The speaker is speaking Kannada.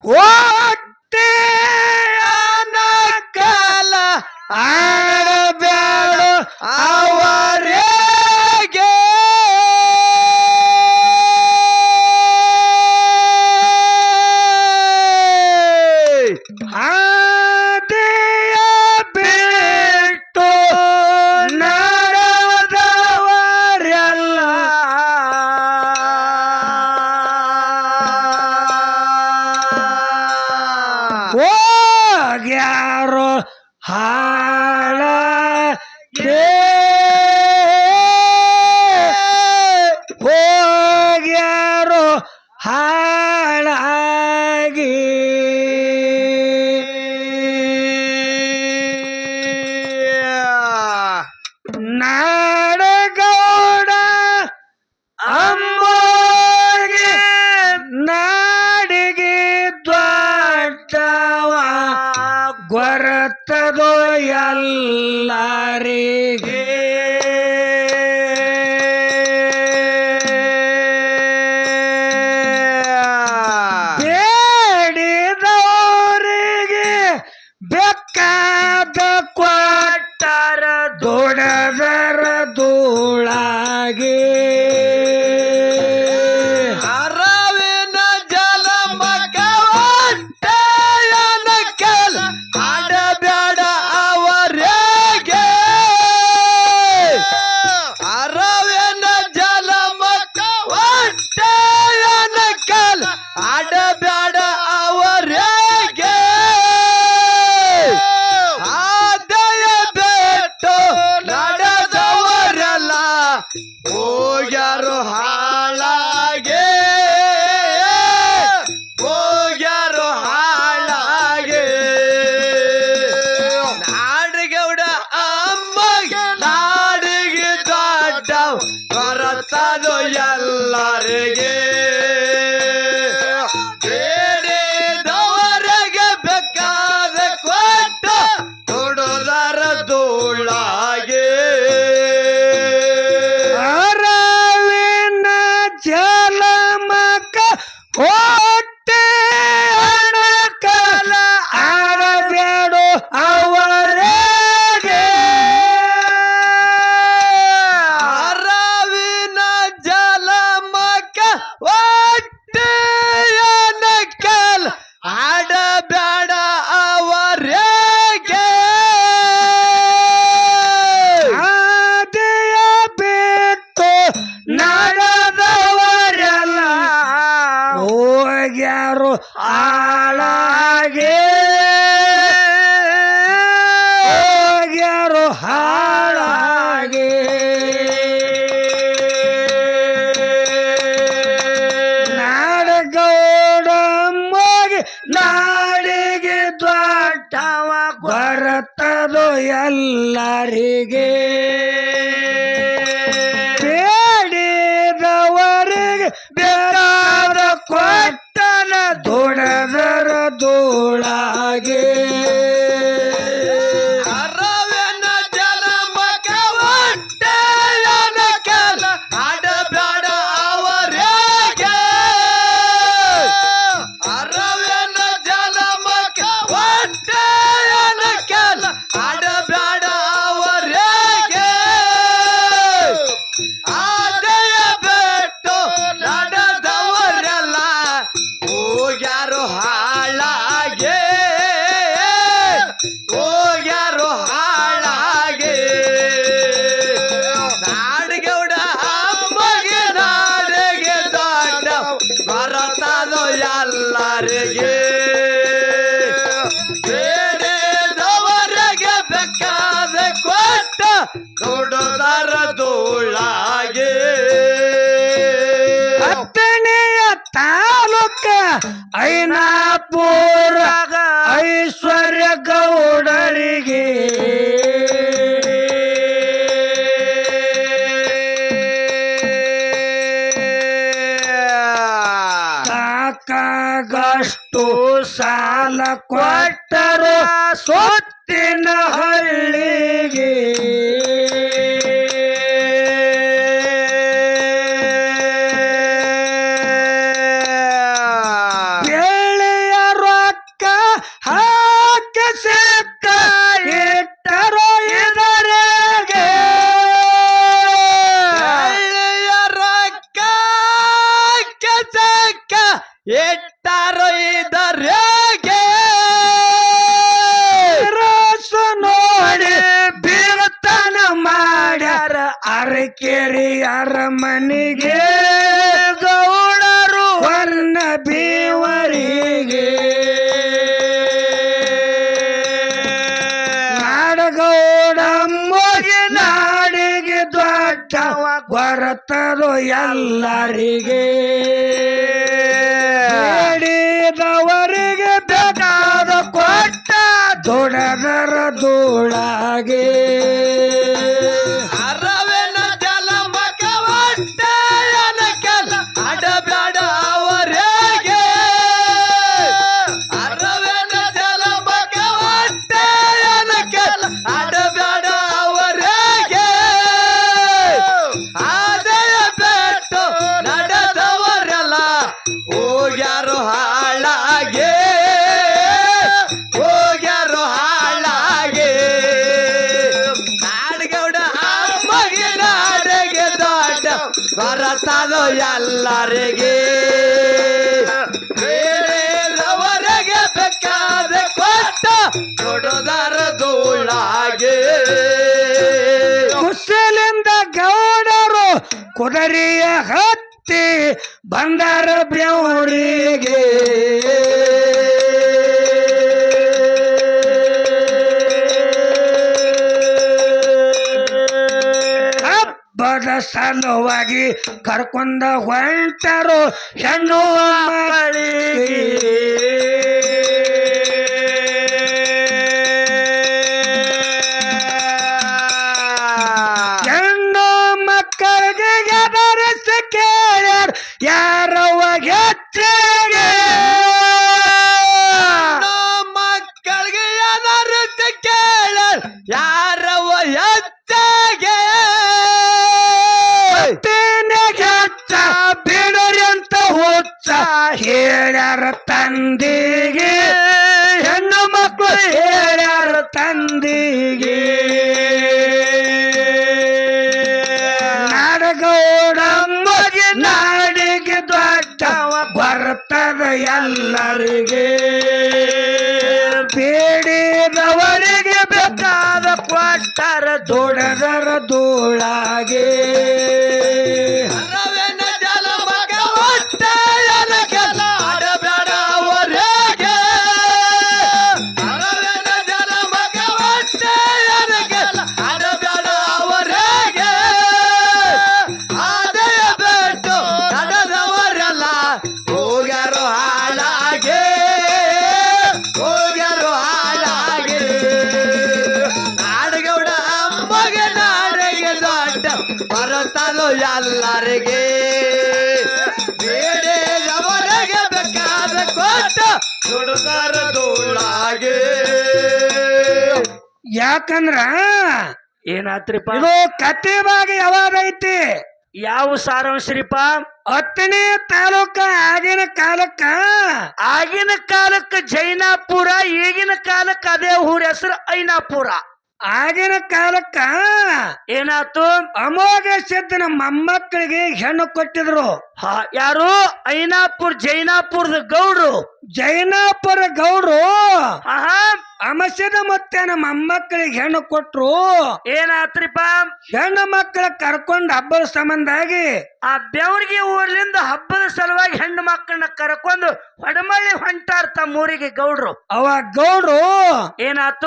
ಹೊಟ್ಟೆ ಅನಕಲ ಆಡಬ್ಯಾಡ ಅವರಿಗೆ ಹಾದಿಯ ಬಿಟ್ಟು ನಡೆದವರೆಲ್ಲ ಹೋಗ್ಯಾರೋ ಹಾಳಾಗೆ ಹೋಗ್ಯಾರೋ ಹಾಳಾಗಿ ನಾಡಗೌಡ ಅಮ್ಮಗೆ ನಾಡಿಗೆ ದೊಡ್ಡವ ಗೊರತದೋ ಎಲ್ಲರಿಗೆ ಬೇಡಿದವರಿಗೆ ಬೇಕಾದ ಕೊಟ್ಟರ ದೊಡದರ ಧೂಳಾಗೆ ಅರವಿನ ಜಲ ಮಗವಟ್ಟೆಯನ ಕೆಲ ಆಡಬ್ಯಾಡ ಅವರಿಗೆ ಅರವಿನ ಜಲ ಮಗವಟ್ಟೆಯನ ಕೆಲ ಆಡಬ್ಯಾಡ ಅವರಿಗೆ ಆದಯ ಬೆಟ್ಟು ನಡೆದವರೆಲ್ಲ ಹೋಗ್ಯಾರು ಹಾಳಾಗೆ ಹೋಗ್ಯಾರು ಹಾಳಾಗೆ ನಾಡಿಗೌಡ ಅಮ್ಮಗೆ ನಾಡಿಗೆ ದೊಡ್ಡ ಹೊರತದು ಎಲ್ಲರಿಗೆ ಬೇಡಿದವರಿಗೆ ಬೇಕಾದ ಕೊಟ್ಟ ತೊಡದರ ಧೂಳಾಗೆ ಅರವಿನ ಜಲಮಕ ಹೊಟ್ಟೆ ಅಣಕಲ ಆಡಬೇಡು ಅವರಿಗೆ ಅರವಿನ ಜಲಮಕ ಹೊಟ್ಟೆ ಅಣಕಲ ಆಡಬೇಡ ಅವರಿಗೆ ಆದಿಯ ಬಿಟ್ಟು ನಡೆದವರೆಲ್ಲ ಹೋಗ್ಯಾರು ಹಾಳಾಗೆ ಹೋಗ್ಯಾರು ಹಾಳಾಗೆ ನಾಡಗೌಡ ಮೋಗಿ ನಾಡಿಗೆ ದೊಡ್ಡವ ಗೊರತದು ಎಲ್ಲರಿಗೆ ಬೇಡಿದವರಿಗೆ ಬೇಕಾದ ಕೊಟ್ಟನ ದೊಡದರ ಧೂಳಾಗೆ ಅರವಿನ ಜಲ ಮಗವಟ್ಟೆಯನ ಕೆಲ ಆಡಬ್ಯಾಡ ಅವರಿಗೆ ಅರವಿನ ಜಲ ಮಗವಟ್ಟೆಯನ ಕೆಲ ಆಡಬ್ಯಾಡ ಅವರಿಗೆ ಆದಯ ಬೆಟ್ಟು ನಡೆದವರೆಲ್ಲ ಹೋಗ್ಯಾರು ಹಾಳಾಗೆ ಹೋಗ್ಯಾರು ಹಾಳಾಗೆ ನಾಡಿಗೌಡ ಅಮ್ಮಗೆ ನಾಡಿಗೆ ದೊಡ್ಡ ಬರತದು ಎಲ್ಲರಿಗೆ ಬೇಡಿದವರಿಗೆ ಬೇಕಾದ ಕೊಟ್ಟ ದೊಡ್ಡದರ ಧೂಳಾಗೆ ಹತ್ತನೆಯ ತಾಲೂಕ ಐನಾಪುರ ಐಶ್ವರ್ಯ ಗೌಡರಿಗೆ ಸಾಕಾಗಷ್ಟು ಸಾಲ ಕೊಟ್ಟರು ಸೊತ್ತಿನ ಹಳ್ಳಿಗೆ ಬೆಳೆಯರು ಬರತದು ಎಲ್ಲರಿಗೆ ಬೇಡಿದವರಿಗೆ ಬೇಕಾದ ಕೊಟ್ಟ ದೊಡದರ ಧೂಳಾಗೆ ಅರವೇನ ಜಲಮಕ ಹೊಟ್ಟೆಯನ ಕೆಲ ಅಡಬೇಡ ಅವರಿಗೆ ಅರವೇನ ಜಲಮಕ ಹೊಟ್ಟೆಯನ ಕೆಲ ಅಡಬೇಡ ಅವರಿಗೆ ಆದಯ ಬೆಟ್ಟು ನಡೆದವರೆಲ್ಲ ಹೋಗ್ಯಾರು ಹಾಳಾಗೆ ಹೋಗ್ಯಾರು ಹಾಳಾಗೆ ನಾಡಗೌಡ ಅಮ್ಮಗೆ ನಾಡಿಗೆ ದೊಡ್ಡ ಬರತದು ಎಲ್ಲರಿಗೆ ಬೇರೆಯವರಿಗೆ ಬೇಕಾದ ಕೊಟ್ಟ ದೊಡ್ಡದರ ಧೂಳಾಗೆ ಕುಸಲಿಂದ ಗೌಡರು ಕುದರಿಯ ಹತ್ತಿ ಬಂದರ ಬ್ರೌರಿಗೆ ಹಬ್ಬದ ಸಲುವಾಗಿ ಕರ್ಕೊಂಡ ಹೊಂಟರು ಹೆಣ್ಣು ಹೆಣ್ಣು ಮಕ್ಕಳಿಗೆ ಎದರಿಸ ಕೇಳ್ಯಾರ ಯಾರವ ಹೆಚ್ಚಿಗೆ ಮಕ್ಕಳಿಗೆ ಎದರಿಸ ಕೇಳ ಯಾರವ ಹೆಚ್ಚಾಗೆ ಹೆಚ್ಚ ಬಿಡರಿ ಅಂತ ಹುಚ್ಚ ಹೇಳ್ಯಾರ ತಂದಿಗೆ ಹೆಣ್ಣು ಮಕ್ಕಳು ಹೇಳ್ಯಾರ ತಂದಿಗೆ ನಾಡಗೌಡಮ್ಮಗೆ ನಾಡಿಗೆ ದೊಡ್ಡವ ಬರ್ತದ ಎಲ್ಲರಿಗೆ ಬೇಡಿದವರಿಗೆ ಬೇಕಾದ ಕೊಟ್ಟರ ದೊಡ್ಡದರ ಧೂಳಾಗೆ ಅರವೇನ ಜಲಮಗ ಹೊಟ್ಟೆಯನ ಕೆಲ ಅಡಬೇಡ ಅವರಿಗೆ ಅರವೇನ ಜಲಮಗ ಹೊಟ್ಟೆಯನ ಕೆಲ ಅಡಬೇಡ ಅವರಿಗೆ ಆದಯ ಬೆಟ್ಟು ನಡೆದವರೆಲ್ಲ ಹೋಗ್ಯಾರು ಹಾಳಾಗೆ ಹೋಗ್ಯಾರು ಹಾಳಾಗೆ ನಾಡಗೌಡ ಅಮ್ಮಗೆ ನಾಡಿಗೆ ದೊಡ್ಡ ಬರುತ್ತದು ಎಲ್ಲರಿಗೆ ಬೇಡದವರಿಗೆ ಬೇಕಾದ ಕೊಟ್ಟ ದುಡ್ದರ ಧೂಳಾಗೆ ಯಾಕಂದ್ರ ಏನಾತ್ರಿಪ್ಪ ಇದು ಕತೆ ಭಾಗ ಯಾವಾಗೈತಿ ಯಾವ ಸಾರಾಂಶ್ರೀಪ? 10ನೇ ತಾಲೂಕ ಆಗಿನ ಕಾಲಕ್ಕ ಜೈನಾಪುರ, ಈಗಿನ ಕಾಲಕ್ಕ ಅದೇ ಊರ ಹೆಸರು ಐನಾಪುರ. ಆಗಿನ ಕಾಲಕ್ಕ ಏನಾತು? ಅಮೋಘ ಸಿದ್ಧನ ಮೊಮ್ಮಕ್ಕಳಿಗೆ ಹೆಣ್ಣು ಕೊಟ್ಟಿದ್ರು. ಯಾರು? ಜೈನಾಪುರದ ಗೌಡ್ರು. ಜೈನಾಪುರ ಗೌಡ್ರು ಆಹಾ, ಅಮಸಿದ ಮುತ್ತನ ಮೊಮ್ಮಕ್ಕಳಿಗೆ ಹೆಣ್ಣು ಕೊಟ್ರು. ಏನಾತ್ರಿಪ್ಪ? ಹೆಣ್ಣು ಮಕ್ಕಳ ಕರ್ಕೊಂಡ್ ಹಬ್ಬದ ಸಂಬಂಧಾಗಿ ಆ ಬೆವರಿಗೆ ಊರ್ಲಿಂದ ಹಬ್ಬದ ಸಲುವಾಗಿ ಹೆಣ್ಣು ಮಕ್ಕಳನ್ನ ಕರ್ಕೊಂಡು ಹೊಡಮಳ್ಳಿ ಹೊಂಟಾರ ತಮ್ಮೂರಿಗೆ ಗೌಡ್ರು. ಅವ ಗೌಡ್ರು ಏನಾತು?